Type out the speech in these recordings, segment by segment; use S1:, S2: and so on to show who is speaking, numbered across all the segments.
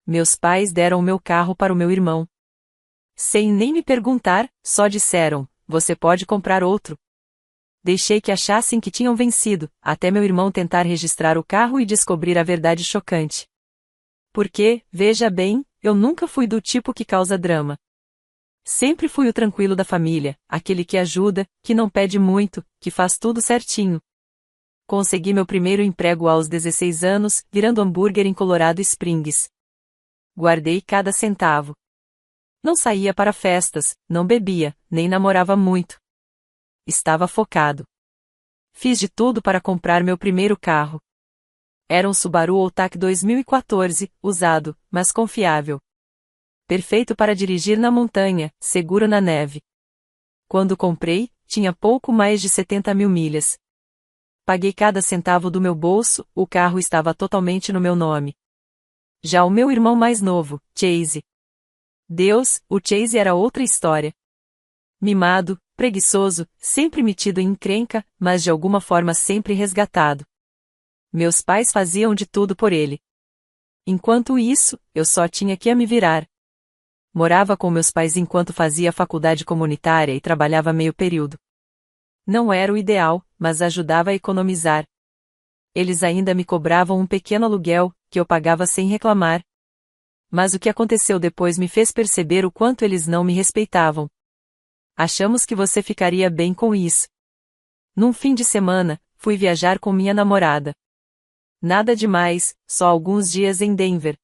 S1: Meus pais deram o meu carro para o meu irmão. Sem nem me perguntar, só disseram: você pode comprar outro. Deixei que achassem que tinham vencido, até meu irmão tentar registrar o carro e descobrir a verdade chocante. Porque, veja bem, eu nunca fui do tipo que causa drama. Sempre fui o tranquilo da família, aquele que ajuda, que não pede muito, que faz tudo certinho. Consegui meu primeiro emprego aos 16 anos, virando hambúrguer em Colorado Springs. Guardei cada centavo. Não saía para festas, não bebia, nem namorava muito. Estava focado. Fiz de tudo para comprar meu primeiro carro. Era um Subaru Outback 2014, usado, mas confiável. Perfeito para dirigir na montanha, seguro na neve. Quando comprei, tinha pouco mais de 70 mil milhas. Paguei cada centavo do meu bolso, o carro estava totalmente no meu nome. Já o meu irmão mais novo, Chase. Deus, o Chase era outra história. Mimado, preguiçoso, sempre metido em encrenca, mas de alguma forma sempre resgatado. Meus pais faziam de tudo por ele. Enquanto isso, eu só tinha que me virar. Morava com meus pais enquanto fazia faculdade comunitária e trabalhava meio período. Não era o ideal, mas ajudava a economizar. Eles ainda me cobravam um pequeno aluguel, que eu pagava sem reclamar. Mas o que aconteceu depois me fez perceber o quanto eles não me respeitavam. Achamos que você ficaria bem com isso. Num fim de semana, fui viajar com minha namorada. Nada demais, só alguns dias em Denver.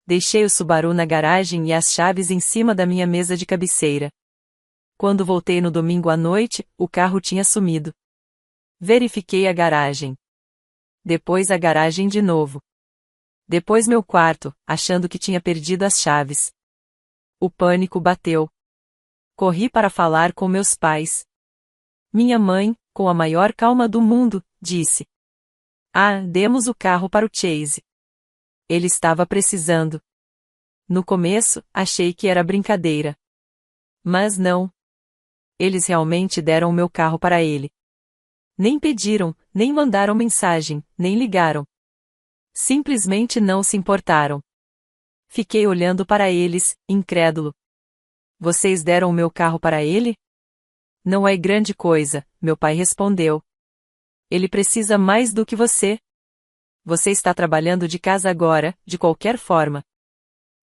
S1: Deixei o Subaru na garagem e as chaves em cima da minha mesa de cabeceira. Quando voltei no domingo à noite, o carro tinha sumido. Verifiquei a garagem. Depois a garagem de novo. Depois meu quarto, achando que tinha perdido as chaves. O pânico bateu. Corri para falar com meus pais. Minha mãe, com a maior calma do mundo, disse: demos o carro para o Chase. Ele estava precisando. No começo, achei que era brincadeira. Mas não. Eles realmente deram o meu carro para ele. Nem pediram, nem mandaram mensagem, nem ligaram. Simplesmente não se importaram. Fiquei olhando para eles, incrédulo. Vocês deram o meu carro para ele? Não é grande coisa, meu pai respondeu. Ele precisa mais do que você. Você está trabalhando de casa agora, de qualquer forma.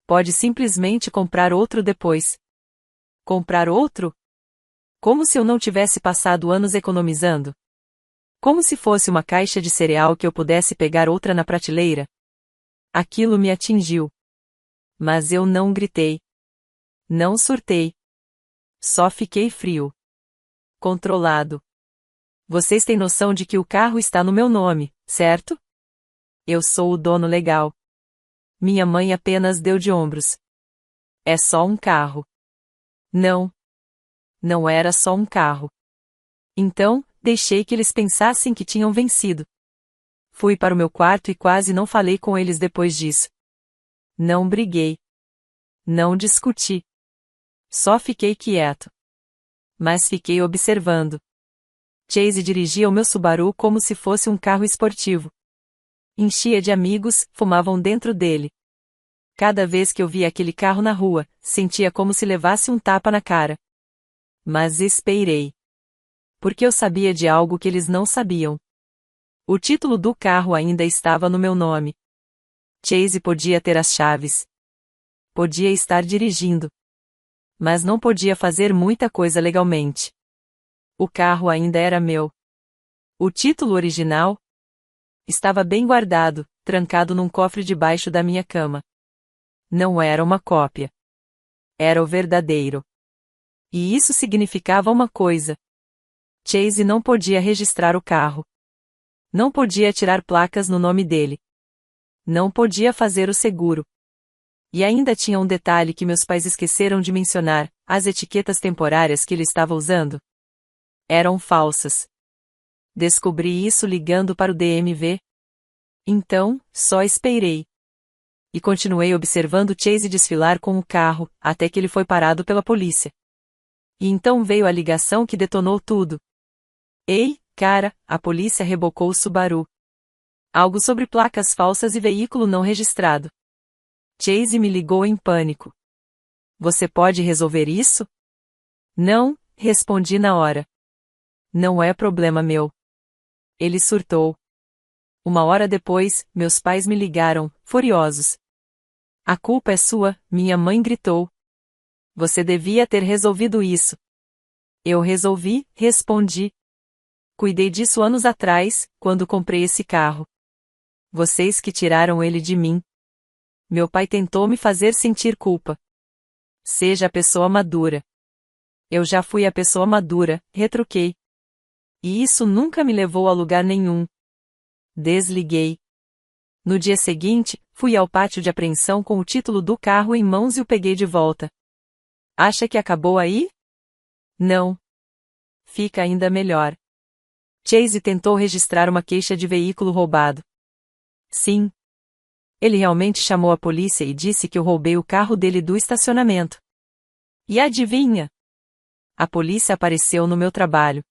S1: Pode simplesmente comprar outro depois. Comprar outro? Como se eu não tivesse passado anos economizando? Como se fosse uma caixa de cereal que eu pudesse pegar outra na prateleira? Aquilo me atingiu. Mas eu não gritei. Não surtei. Só fiquei frio. Controlado. Vocês têm noção de que o carro está no meu nome, certo? Eu sou o dono legal. Minha mãe apenas deu de ombros. É só um carro. Não. Não era só um carro. Então, deixei que eles pensassem que tinham vencido. Fui para o meu quarto e quase não falei com eles depois disso. Não briguei. Não discuti. Só fiquei quieto. Mas fiquei observando. Chase dirigia o meu Subaru como se fosse um carro esportivo. Enchia de amigos, fumavam dentro dele. Cada vez que eu via aquele carro na rua, sentia como se levasse um tapa na cara. Mas esperei. Porque eu sabia de algo que eles não sabiam. O título do carro ainda estava no meu nome. Chase podia ter as chaves. Podia estar dirigindo. Mas não podia fazer muita coisa legalmente. O carro ainda era meu. O título original estava bem guardado, trancado num cofre debaixo da minha cama. Não era uma cópia. Era o verdadeiro. E isso significava uma coisa. Chase não podia registrar o carro. Não podia tirar placas no nome dele. Não podia fazer o seguro. E ainda tinha um detalhe que meus pais esqueceram de mencionar: as etiquetas temporárias que ele estava usando eram falsas. Descobri isso ligando para o DMV. Então, só esperei. E continuei observando Chase desfilar com o carro, até que ele foi parado pela polícia. E então veio a ligação que detonou tudo. Ei, cara, a polícia rebocou o Subaru. Algo sobre placas falsas e veículo não registrado. Chase me ligou em pânico. Você pode resolver isso? Não, respondi na hora. Não é problema meu. Ele surtou. Uma hora depois, meus pais me ligaram, furiosos. A culpa é sua, minha mãe gritou. Você devia ter resolvido isso. Eu resolvi, respondi. Cuidei disso anos atrás, quando comprei esse carro. Vocês que tiraram ele de mim. Meu pai tentou me fazer sentir culpa. Seja a pessoa madura. Eu já fui a pessoa madura, retruquei. E isso nunca me levou a lugar nenhum. Desliguei. No dia seguinte, fui ao pátio de apreensão com o título do carro em mãos e o peguei de volta. Acha que acabou aí? Não. Fica ainda melhor. Chase tentou registrar uma queixa de veículo roubado. Sim. Ele realmente chamou a polícia e disse que eu roubei o carro dele do estacionamento. E adivinha? A polícia apareceu no meu trabalho.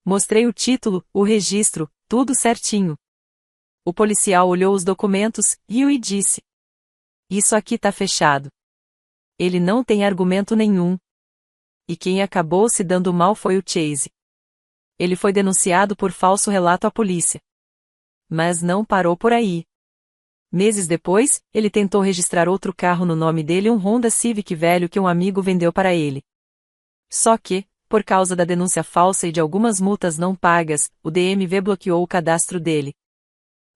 S1: Mostrei o título, o registro, tudo certinho. O policial olhou os documentos, riu e disse: Isso aqui tá fechado. Ele não tem argumento nenhum. E quem acabou se dando mal foi o Chase. Ele foi denunciado por falso relato à polícia. Mas não parou por aí. Meses depois, ele tentou registrar outro carro no nome dele, um Honda Civic velho que um amigo vendeu para ele. Só que, por causa da denúncia falsa e de algumas multas não pagas, o DMV bloqueou o cadastro dele.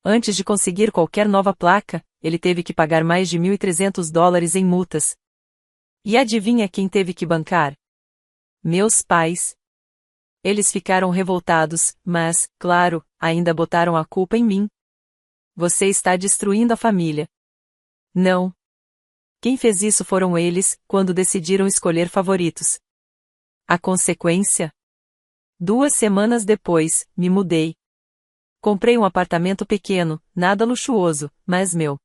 S1: Antes de conseguir qualquer nova placa, ele teve que pagar mais de $1.300 em multas. E adivinha quem teve que bancar? Meus pais. Eles ficaram revoltados, mas, claro, ainda botaram a culpa em mim. Você está destruindo a família. Não. Quem fez isso foram eles, quando decidiram escolher favoritos. A consequência? 2 semanas depois, me mudei. Comprei um apartamento pequeno, nada luxuoso, mas meu.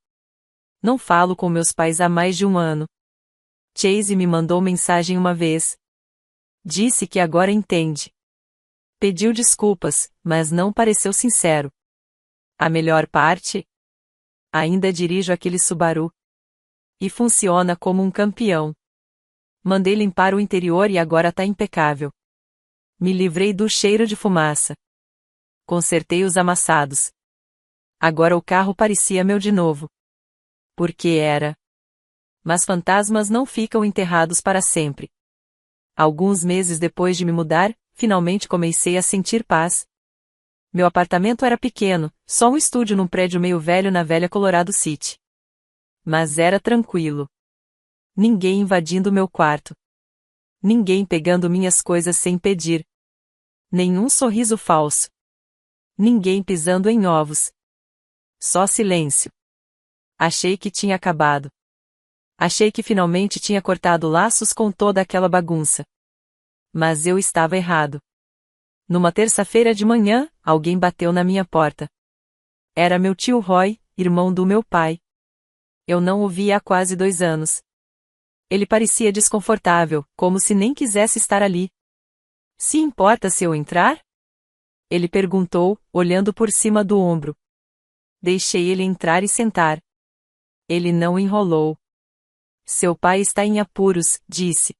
S1: Não falo com meus pais há mais de 1 ano. Chase me mandou mensagem uma vez. Disse que agora entende. Pediu desculpas, mas não pareceu sincero. A melhor parte? Ainda dirijo aquele Subaru. E funciona como um campeão. Mandei limpar o interior e agora tá impecável. Me livrei do cheiro de fumaça. Consertei os amassados. Agora o carro parecia meu de novo. Porque era. Mas fantasmas não ficam enterrados para sempre. Alguns meses depois de me mudar, finalmente comecei a sentir paz. Meu apartamento era pequeno, só um estúdio num prédio meio velho na velha Colorado City. Mas era tranquilo. Ninguém invadindo meu quarto. Ninguém pegando minhas coisas sem pedir. Nenhum sorriso falso. Ninguém pisando em ovos. Só silêncio. Achei que tinha acabado. Achei que finalmente tinha cortado laços com toda aquela bagunça. Mas eu estava errado. Numa terça-feira de manhã, alguém bateu na minha porta. Era meu tio Roy, irmão do meu pai. Eu não o via há quase 2 anos. Ele parecia desconfortável, como se nem quisesse estar ali. Se importa se eu entrar? Ele perguntou, olhando por cima do ombro. Deixei ele entrar e sentar. Ele não enrolou. Seu pai está em apuros, disse.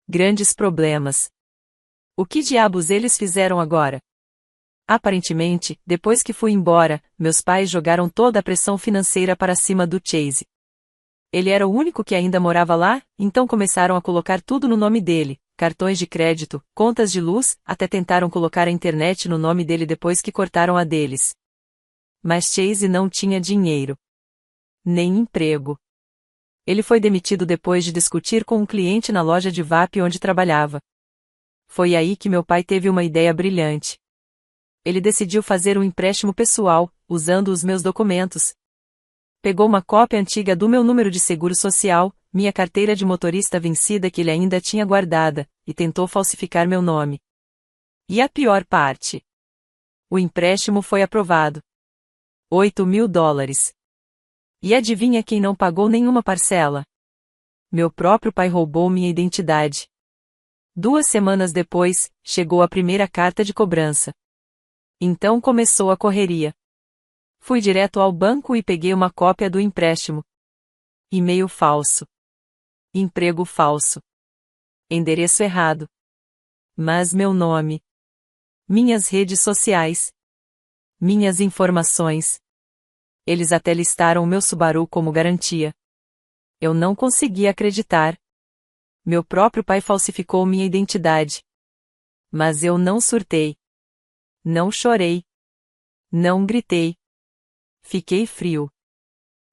S1: Grandes problemas. O que diabos eles fizeram agora? Aparentemente, depois que fui embora, meus pais jogaram toda a pressão financeira para cima do Chase. Ele era o único que ainda morava lá, então começaram a colocar tudo no nome dele, cartões de crédito, contas de luz, até tentaram colocar a internet no nome dele depois que cortaram a deles. Mas Chase não tinha dinheiro. Nem emprego. Ele foi demitido depois de discutir com um cliente na loja de vape onde trabalhava. Foi aí que meu pai teve uma ideia brilhante. Ele decidiu fazer um empréstimo pessoal, usando os meus documentos. Pegou uma cópia antiga do meu número de seguro social, minha carteira de motorista vencida que ele ainda tinha guardada, e tentou falsificar meu nome. E a pior parte? O empréstimo foi aprovado. $8.000. E adivinha quem não pagou nenhuma parcela? Meu próprio pai roubou minha identidade. 2 semanas depois, chegou a primeira carta de cobrança. Então começou a correria. Fui direto ao banco e peguei uma cópia do empréstimo. E-mail falso. Emprego falso. Endereço errado. Mas meu nome. Minhas redes sociais. Minhas informações. Eles até listaram meu Subaru como garantia. Eu não conseguia acreditar. Meu próprio pai falsificou minha identidade. Mas eu não surtei. Não chorei. Não gritei. Fiquei frio.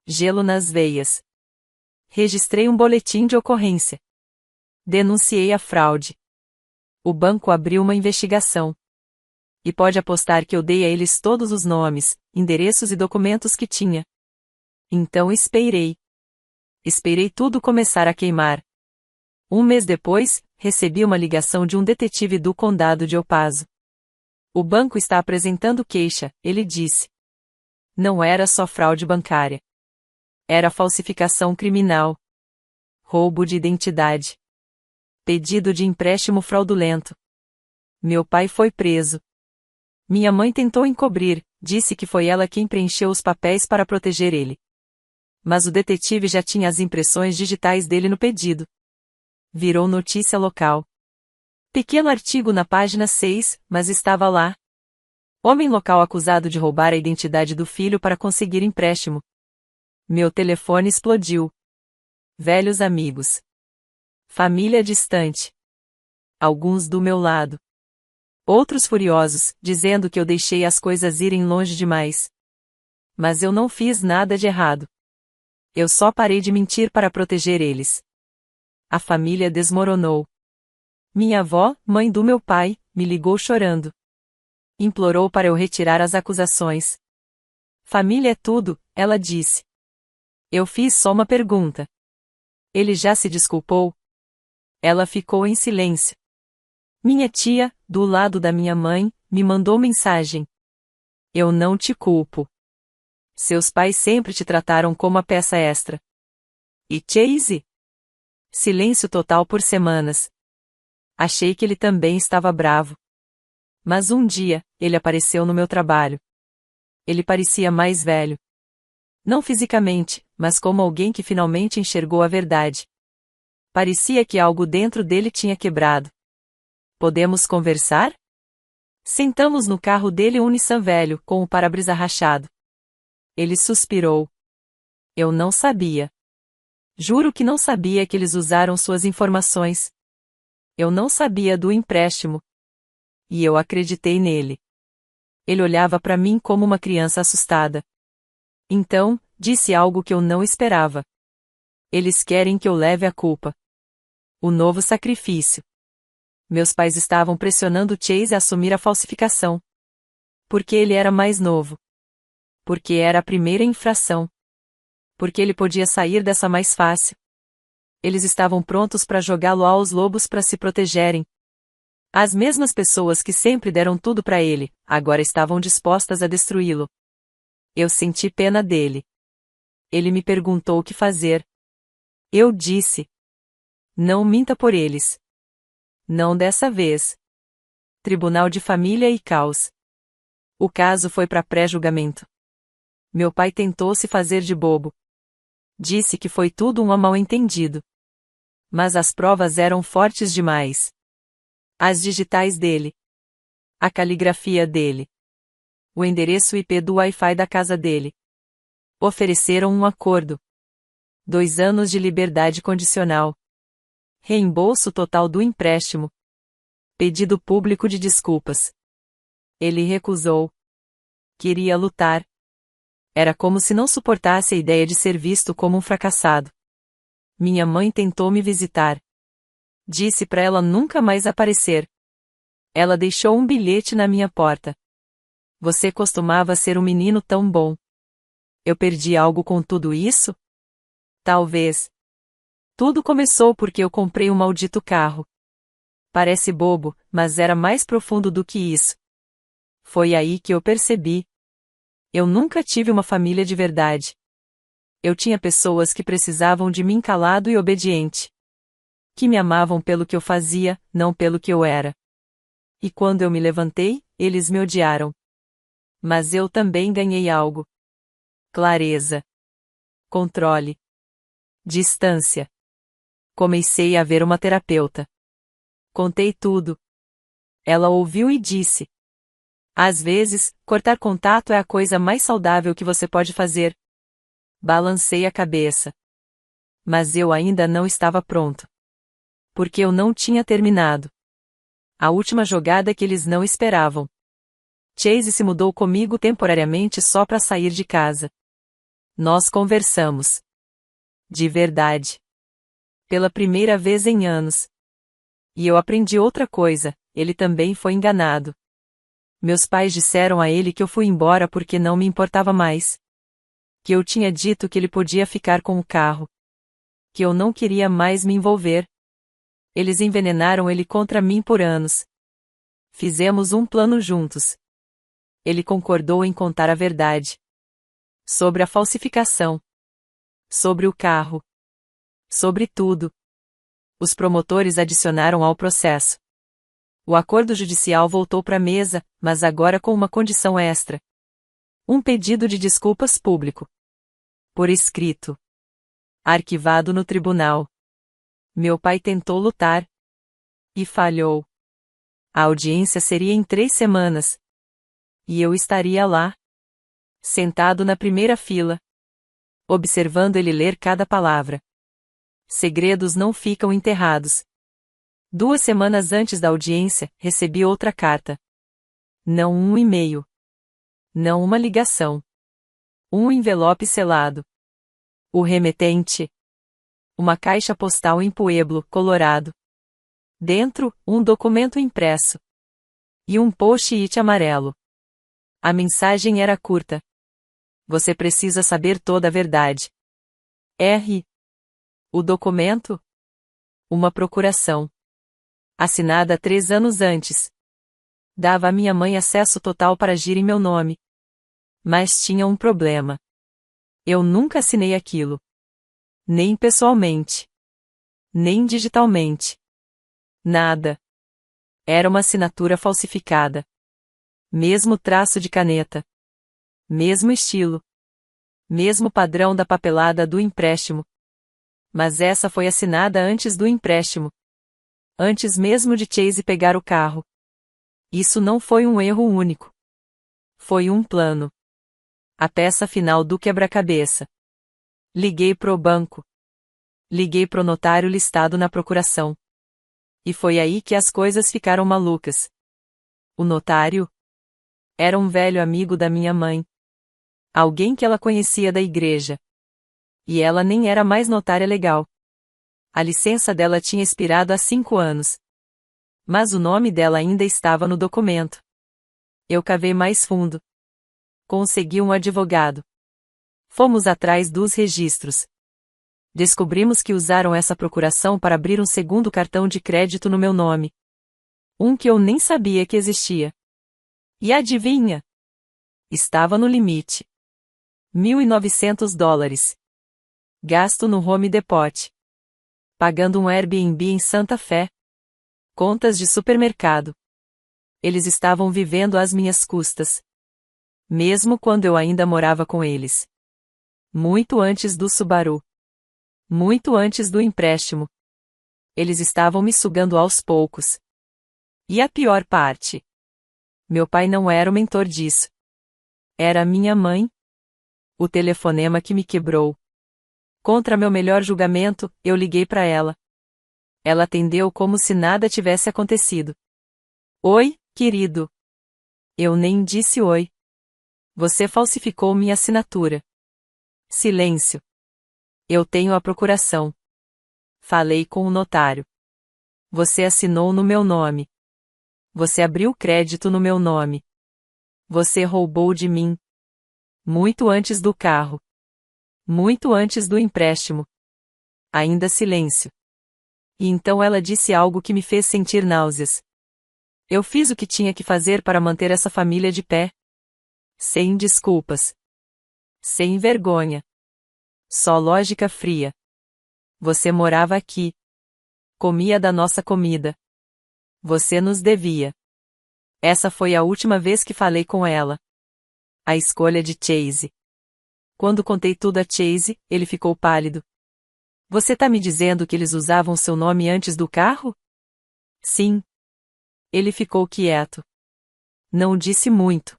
S1: Gelo nas veias. Registrei um boletim de ocorrência. Denunciei a fraude. O banco abriu uma investigação. E pode apostar que eu dei a eles todos os nomes, endereços e documentos que tinha. Então esperei. Esperei tudo começar a queimar. Um mês depois, recebi uma ligação de um detetive do condado de El Paso. O banco está apresentando queixa, ele disse. Não era só fraude bancária. Era falsificação criminal. Roubo de identidade. Pedido de empréstimo fraudulento. Meu pai foi preso. Minha mãe tentou encobrir, disse que foi ela quem preencheu os papéis para proteger ele. Mas o detetive já tinha as impressões digitais dele no pedido. Virou notícia local. Pequeno artigo na página 6, mas estava lá. Homem local acusado de roubar a identidade do filho para conseguir empréstimo. Meu telefone explodiu. Velhos amigos. Família distante. Alguns do meu lado. Outros furiosos, dizendo que eu deixei as coisas irem longe demais. Mas eu não fiz nada de errado. Eu só parei de mentir para proteger eles. A família desmoronou. Minha avó, mãe do meu pai, me ligou chorando. Implorou para eu retirar as acusações. Família é tudo, ela disse. Eu fiz só uma pergunta. Ele já se desculpou? Ela ficou em silêncio. Minha tia, do lado da minha mãe, me mandou mensagem. Eu não te culpo. Seus pais sempre te trataram como a peça extra. E Chase? Silêncio total por semanas. Achei que ele também estava bravo. Mas um dia, ele apareceu no meu trabalho. Ele parecia mais velho. Não fisicamente, mas como alguém que finalmente enxergou a verdade. Parecia que algo dentro dele tinha quebrado. Podemos conversar? Sentamos no carro dele um Nissan velho, com o para-brisa rachado. Ele suspirou. Eu não sabia. Juro que não sabia que eles usaram suas informações. Eu não sabia do empréstimo. E eu acreditei nele. Ele olhava para mim como uma criança assustada. Então, disse algo que eu não esperava. Eles querem que eu leve a culpa. O novo sacrifício. Meus pais estavam pressionando Chase a assumir a falsificação. Porque ele era mais novo. Porque era a primeira infração. Porque ele podia sair dessa mais fácil. Eles estavam prontos para jogá-lo aos lobos para se protegerem. As mesmas pessoas que sempre deram tudo para ele, agora estavam dispostas a destruí-lo. Eu senti pena dele. Ele me perguntou o que fazer. Eu disse: não minta por eles. Não dessa vez. Tribunal de Família e Caos. O caso foi para pré-julgamento. Meu pai tentou se fazer de bobo. Disse que foi tudo um mal-entendido. Mas as provas eram fortes demais. As digitais dele. A caligrafia dele. O endereço IP do Wi-Fi da casa dele. Ofereceram um acordo. 2 anos de liberdade condicional. Reembolso total do empréstimo. Pedido público de desculpas. Ele recusou. Queria lutar. Era como se não suportasse a ideia de ser visto como um fracassado. Minha mãe tentou me visitar. Disse para ela nunca mais aparecer. Ela deixou um bilhete na minha porta. Você costumava ser um menino tão bom. Eu perdi algo com tudo isso? Talvez. Tudo começou porque eu comprei um maldito carro. Parece bobo, mas era mais profundo do que isso. Foi aí que eu percebi. Eu nunca tive uma família de verdade. Eu tinha pessoas que precisavam de mim calado e obediente. Que me amavam pelo que eu fazia, não pelo que eu era. E quando eu me levantei, eles me odiaram. Mas eu também ganhei algo. Clareza. Controle. Distância. Comecei a ver uma terapeuta. Contei tudo. Ela ouviu e disse: às vezes, cortar contato é a coisa mais saudável que você pode fazer. Balancei a cabeça. Mas eu ainda não estava pronto. Porque eu não tinha terminado. A última jogada que eles não esperavam. Chase se mudou comigo temporariamente só para sair de casa. Nós conversamos. De verdade. Pela primeira vez em anos. E eu aprendi outra coisa, ele também foi enganado. Meus pais disseram a ele que eu fui embora porque não me importava mais. Que eu tinha dito que ele podia ficar com o carro. Que eu não queria mais me envolver. Eles envenenaram ele contra mim por anos. Fizemos um plano juntos. Ele concordou em contar a verdade. Sobre a falsificação. Sobre o carro. Sobre tudo. Os promotores adicionaram ao processo. O acordo judicial voltou para a mesa, mas agora com uma condição extra. Um pedido de desculpas público. Por escrito. Arquivado no tribunal. Meu pai tentou lutar. E falhou. A audiência seria em 3 semanas. E eu estaria lá. Sentado na primeira fila. Observando ele ler cada palavra. Segredos não ficam enterrados. 2 semanas antes da audiência, recebi outra carta. Não um e-mail. Não uma ligação. Um envelope selado. O remetente. Uma caixa postal em Pueblo, Colorado. Dentro, um documento impresso. E um post-it amarelo. A mensagem era curta. Você precisa saber toda a verdade. R. O documento? Uma procuração. Assinada 3 anos antes. Dava à minha mãe acesso total para agir em meu nome. Mas tinha um problema. Eu nunca assinei aquilo. Nem pessoalmente. Nem digitalmente. Nada. Era uma assinatura falsificada. Mesmo traço de caneta. Mesmo estilo. Mesmo padrão da papelada do empréstimo. Mas essa foi assinada antes do empréstimo. Antes mesmo de Chase pegar o carro. Isso não foi um erro único. Foi um plano. A peça final do quebra-cabeça. Liguei pro banco. Liguei pro notário listado na procuração. E foi aí que as coisas ficaram malucas. O notário era um velho amigo da minha mãe. Alguém que ela conhecia da igreja. E ela nem era mais notária legal. A licença dela tinha expirado há 5 anos. Mas o nome dela ainda estava no documento. Eu cavei mais fundo. Consegui um advogado. Fomos atrás dos registros. Descobrimos que usaram essa procuração para abrir um segundo cartão de crédito no meu nome. Um que eu nem sabia que existia. E adivinha? Estava no limite. $1.900. Gasto no Home Depot. Pagando um Airbnb em Santa Fé. Contas de supermercado. Eles estavam vivendo às minhas custas. Mesmo quando eu ainda morava com eles. Muito antes do Subaru. Muito antes do empréstimo. Eles estavam me sugando aos poucos. E a pior parte? Meu pai não era o mentor disso. Era minha mãe. O telefonema que me quebrou. Contra meu melhor julgamento, eu liguei para ela. Ela atendeu como se nada tivesse acontecido. Oi, querido. Eu nem disse oi. Você falsificou minha assinatura. Silêncio. Eu tenho a procuração. Falei com o notário. Você assinou no meu nome. Você abriu crédito no meu nome. Você roubou de mim. Muito antes do carro. Muito antes do empréstimo. Ainda silêncio. E então ela disse algo que me fez sentir náuseas. Eu fiz o que tinha que fazer para manter essa família de pé. Sem desculpas. Sem vergonha. Só lógica fria. Você morava aqui. Comia da nossa comida. Você nos devia. Essa foi a última vez que falei com ela. A escolha de Chase. Quando contei tudo a Chase, ele ficou pálido. Você tá me dizendo que eles usavam seu nome antes do carro? Sim. Ele ficou quieto. Não disse muito.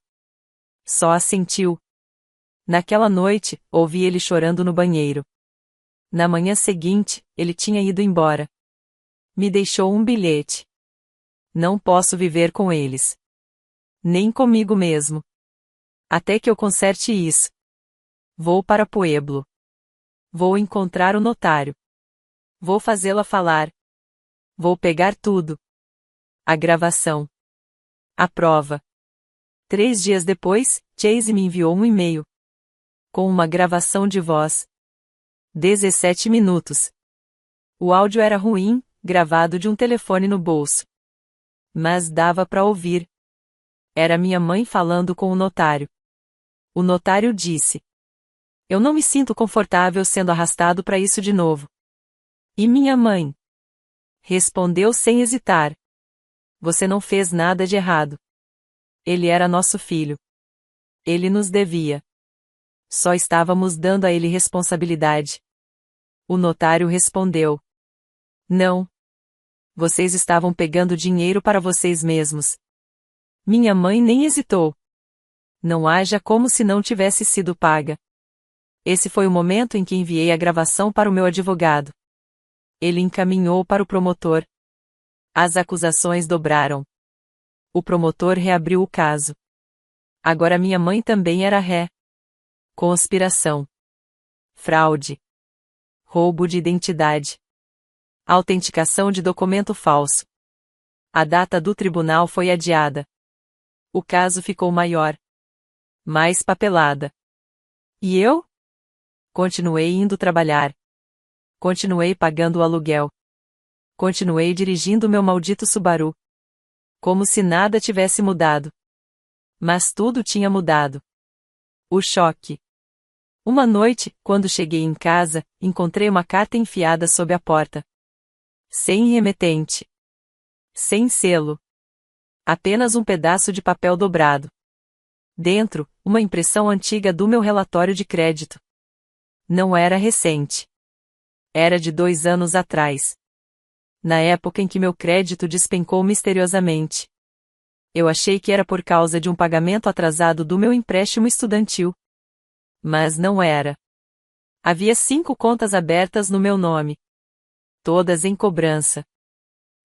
S1: Só assentiu. Naquela noite, ouvi ele chorando no banheiro. Na manhã seguinte, ele tinha ido embora. Me deixou um bilhete. Não posso viver com eles. Nem comigo mesmo. Até que eu conserte isso. Vou para Pueblo. Vou encontrar o notário. Vou fazê-la falar. Vou pegar tudo. A gravação. A prova. 3 dias depois, Chase me enviou um e-mail. Com uma gravação de voz. 17 minutos. O áudio era ruim, gravado de um telefone no bolso. Mas dava para ouvir. Era minha mãe falando com o notário. O notário disse: Eu não me sinto confortável sendo arrastado para isso de novo. E minha mãe? Respondeu sem hesitar. Você não fez nada de errado. Ele era nosso filho. Ele nos devia. Só estávamos dando a ele responsabilidade. O notário respondeu: Não. Vocês estavam pegando dinheiro para vocês mesmos. Minha mãe nem hesitou. Não haja como se não tivesse sido paga. Esse foi o momento em que enviei a gravação para o meu advogado. Ele encaminhou para o promotor. As acusações dobraram. O promotor reabriu o caso. Agora minha mãe também era ré. Conspiração. Fraude. Roubo de identidade. Autenticação de documento falso. A data do tribunal foi adiada. O caso ficou maior. Mais papelada. E eu? Continuei indo trabalhar. Continuei pagando o aluguel. Continuei dirigindo meu maldito Subaru. Como se nada tivesse mudado. Mas tudo tinha mudado. O choque. Uma noite, quando cheguei em casa, encontrei uma carta enfiada sob a porta. Sem remetente. Sem selo. Apenas um pedaço de papel dobrado. Dentro, uma impressão antiga do meu relatório de crédito. Não era recente. Era de 2 anos atrás. Na época em que meu crédito despencou misteriosamente. Eu achei que era por causa de um pagamento atrasado do meu empréstimo estudantil. Mas não era. Havia 5 contas abertas no meu nome. Todas em cobrança.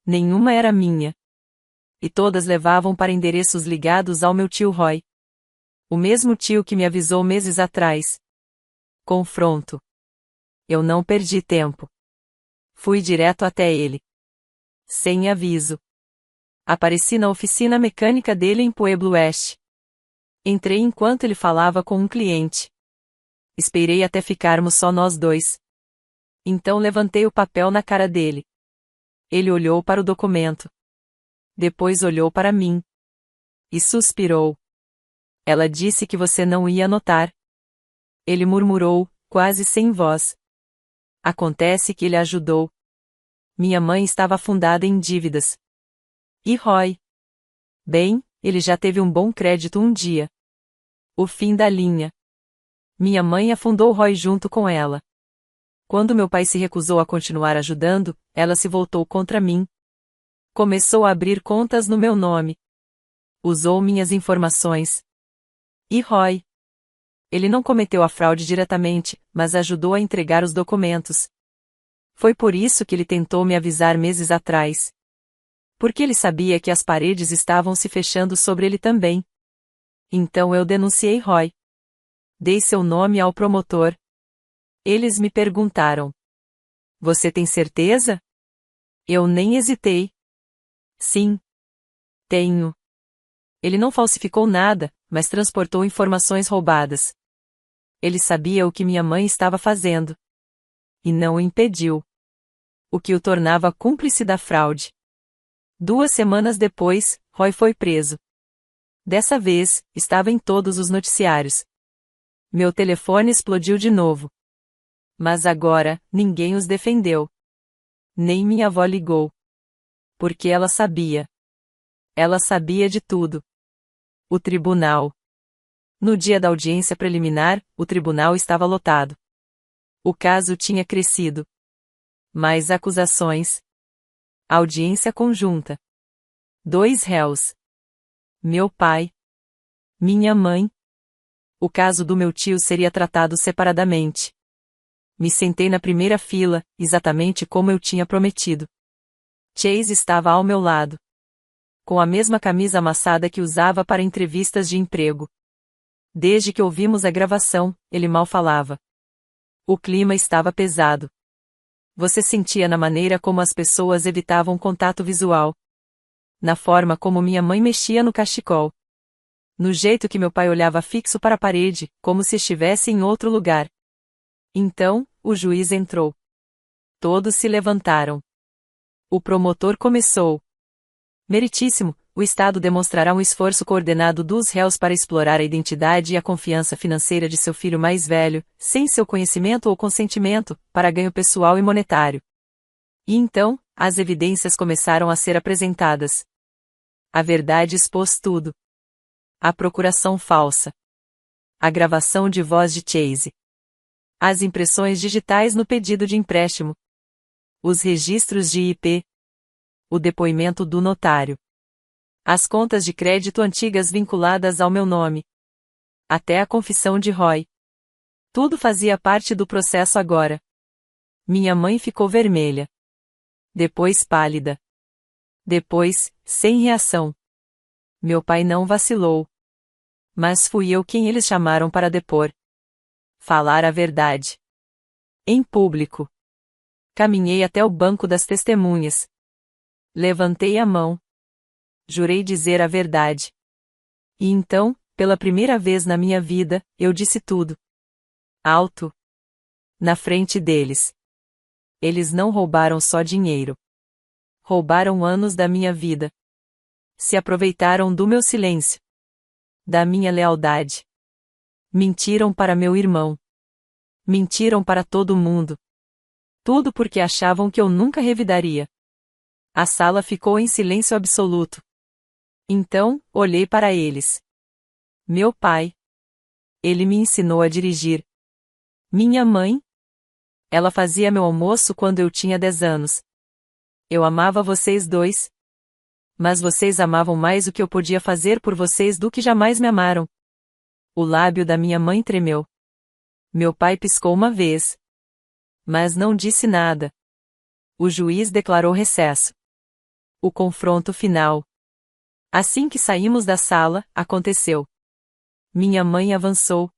S1: Nenhuma era minha. E todas levavam para endereços ligados ao meu tio Roy. O mesmo tio que me avisou meses atrás. Confronto. Eu não perdi tempo. Fui direto até ele. Sem aviso. Apareci na oficina mecânica dele em Pueblo West. Entrei enquanto ele falava com um cliente. Esperei até ficarmos só nós dois. Então levantei o papel na cara dele. Ele olhou para o documento. Depois olhou para mim. E suspirou. Ela disse que você não ia notar. Ele murmurou, quase sem voz. Acontece que ele ajudou. Minha mãe estava afundada em dívidas. E Roy? Bem, ele já teve um bom crédito um dia. O fim da linha. Minha mãe afundou Roy junto com ela. Quando meu pai se recusou a continuar ajudando, ela se voltou contra mim. Começou a abrir contas no meu nome. Usou minhas informações. E Roy? Ele não cometeu a fraude diretamente, mas ajudou a entregar os documentos. Foi por isso que ele tentou me avisar meses atrás. Porque ele sabia que as paredes estavam se fechando sobre ele também. Então eu denunciei Roy. Dei seu nome ao promotor. Eles me perguntaram: Você tem certeza? Eu nem hesitei. Sim. Tenho. Ele não falsificou nada, mas transportou informações roubadas. Ele sabia o que minha mãe estava fazendo. E não o impediu. O que o tornava cúmplice da fraude. 2 semanas depois, Roy foi preso. Dessa vez, estava em todos os noticiários. Meu telefone explodiu de novo. Mas agora, ninguém os defendeu. Nem minha avó ligou. Porque ela sabia. Ela sabia de tudo. O tribunal. No dia da audiência preliminar, o tribunal estava lotado. O caso tinha crescido. Mais acusações. Audiência conjunta. 2 réus. Meu pai. Minha mãe. O caso do meu tio seria tratado separadamente. Me sentei na primeira fila, exatamente como eu tinha prometido. Chase estava ao meu lado. Com a mesma camisa amassada que usava para entrevistas de emprego. Desde que ouvimos a gravação, ele mal falava. O clima estava pesado. Você sentia na maneira como as pessoas evitavam contato visual. Na forma como minha mãe mexia no cachecol. No jeito que meu pai olhava fixo para a parede, como se estivesse em outro lugar. Então, o juiz entrou. Todos se levantaram. O promotor começou. Meritíssimo, o Estado demonstrará um esforço coordenado dos réus para explorar a identidade e a confiança financeira de seu filho mais velho, sem seu conhecimento ou consentimento, para ganho pessoal e monetário. E então, as evidências começaram a ser apresentadas. A verdade expôs tudo. A procuração falsa. A gravação de voz de Chase. As impressões digitais no pedido de empréstimo. Os registros de IP. O depoimento do notário. As contas de crédito antigas vinculadas ao meu nome. Até a confissão de Roy. Tudo fazia parte do processo agora. Minha mãe ficou vermelha. Depois pálida. Depois, sem reação. Meu pai não vacilou. Mas fui eu quem eles chamaram para depor. Falar a verdade. Em público. Caminhei até o banco das testemunhas. Levantei a mão. Jurei dizer a verdade. E então, pela primeira vez na minha vida, eu disse tudo. Alto. Na frente deles. Eles não roubaram só dinheiro. Roubaram anos da minha vida. Se aproveitaram do meu silêncio. Da minha lealdade. Mentiram para meu irmão. Mentiram para todo mundo. Tudo porque achavam que eu nunca revidaria. A sala ficou em silêncio absoluto. Então, olhei para eles. Meu pai. Ele me ensinou a dirigir. Minha mãe. Ela fazia meu almoço quando eu tinha 10 anos. Eu amava vocês dois. Mas vocês amavam mais o que eu podia fazer por vocês do que jamais me amaram. O lábio da minha mãe tremeu. Meu pai piscou uma vez. Mas não disse nada. O juiz declarou recesso. O confronto final. Assim que saímos da sala, aconteceu. Minha mãe avançou.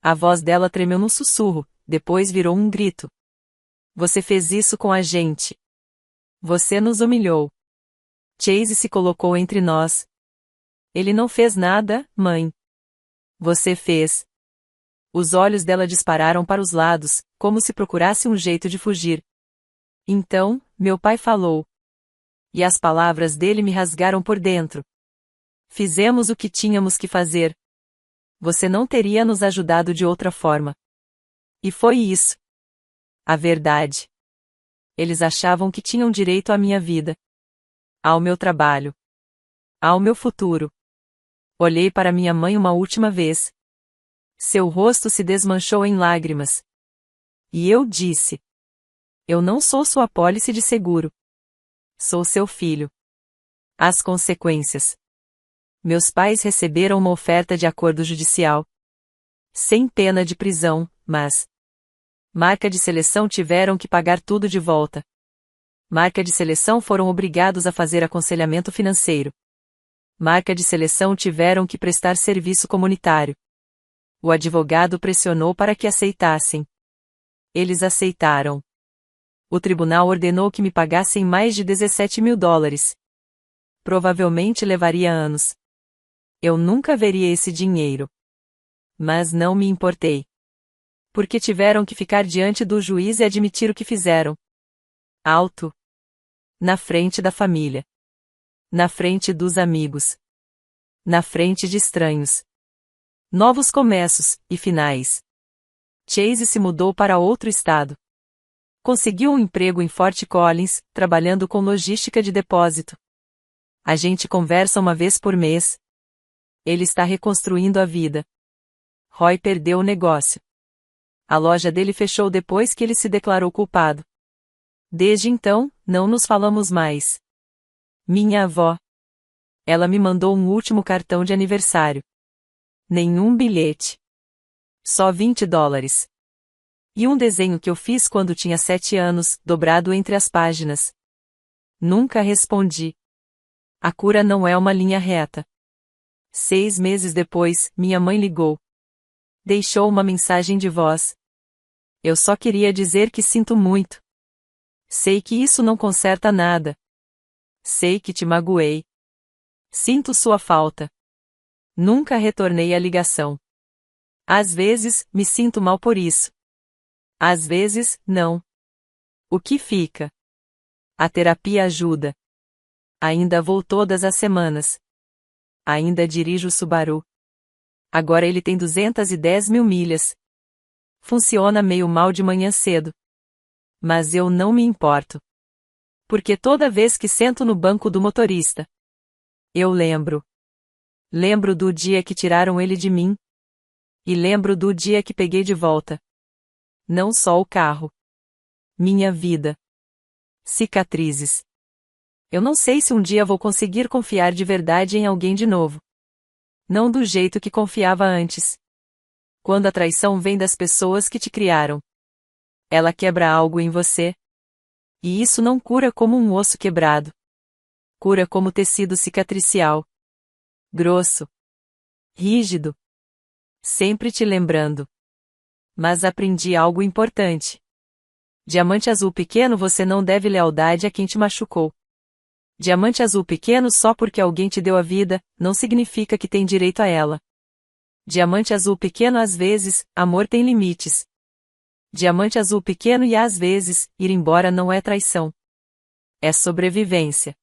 S1: A voz dela tremeu num sussurro, depois virou um grito. Você fez isso com a gente. Você nos humilhou. Chase se colocou entre nós. Ele não fez nada, mãe. Você fez. Os olhos dela dispararam para os lados, como se procurasse um jeito de fugir. Então, meu pai falou. E as palavras dele me rasgaram por dentro. Fizemos o que tínhamos que fazer. Você não teria nos ajudado de outra forma. E foi isso. A verdade. Eles achavam que tinham direito à minha vida. Ao meu trabalho. Ao meu futuro. Olhei para minha mãe uma última vez. Seu rosto se desmanchou em lágrimas. E eu disse. Eu não sou sua apólice de seguro. Sou seu filho. As consequências. Meus pais receberam uma oferta de acordo judicial. Sem pena de prisão, mas... Marca de seleção tiveram que pagar tudo de volta. Marca de seleção foram obrigados a fazer aconselhamento financeiro. Marca de seleção tiveram que prestar serviço comunitário. O advogado pressionou para que aceitassem. Eles aceitaram. O tribunal ordenou que me pagassem mais de $17.000. Provavelmente levaria anos. Eu nunca veria esse dinheiro. Mas não me importei. Porque tiveram que ficar diante do juiz e admitir o que fizeram. Alto. Na frente da família. Na frente dos amigos. Na frente de estranhos. Novos começos, e finais. Chase se mudou para outro estado. Conseguiu um emprego em Fort Collins, trabalhando com logística de depósito. A gente conversa uma vez por mês. Ele está reconstruindo a vida. Roy perdeu o negócio. A loja dele fechou depois que ele se declarou culpado. Desde então, não nos falamos mais. Minha avó. Ela me mandou um último cartão de aniversário. Nenhum bilhete. Só $20. E um desenho que eu fiz quando tinha 7 anos, dobrado entre as páginas. Nunca respondi. A cura não é uma linha reta. 6 meses depois, minha mãe ligou. Deixou uma mensagem de voz. Eu só queria dizer que sinto muito. Sei que isso não conserta nada. Sei que te magoei. Sinto sua falta. Nunca retornei a ligação. Às vezes, me sinto mal por isso. Às vezes, não. O que fica? A terapia ajuda. Ainda vou todas as semanas. Ainda dirijo o Subaru. Agora ele tem 210 mil milhas. Funciona meio mal de manhã cedo. Mas eu não me importo. Porque toda vez que sento no banco do motorista, eu lembro. Lembro do dia que tiraram ele de mim. E lembro do dia que peguei de volta. Não só o carro. Minha vida. Cicatrizes. Eu não sei se um dia vou conseguir confiar de verdade em alguém de novo. Não do jeito que confiava antes. Quando a traição vem das pessoas que te criaram. Ela quebra algo em você. E isso não cura como um osso quebrado. Cura como tecido cicatricial. Grosso. Rígido. Sempre te lembrando. Mas aprendi algo importante. Diamante azul pequeno, você não deve lealdade a quem te machucou. Diamante azul pequeno, só porque alguém te deu a vida, não significa que tem direito a ela. Diamante azul pequeno, às vezes, amor tem limites. Diamante azul pequeno, e às vezes, ir embora não é traição. É sobrevivência.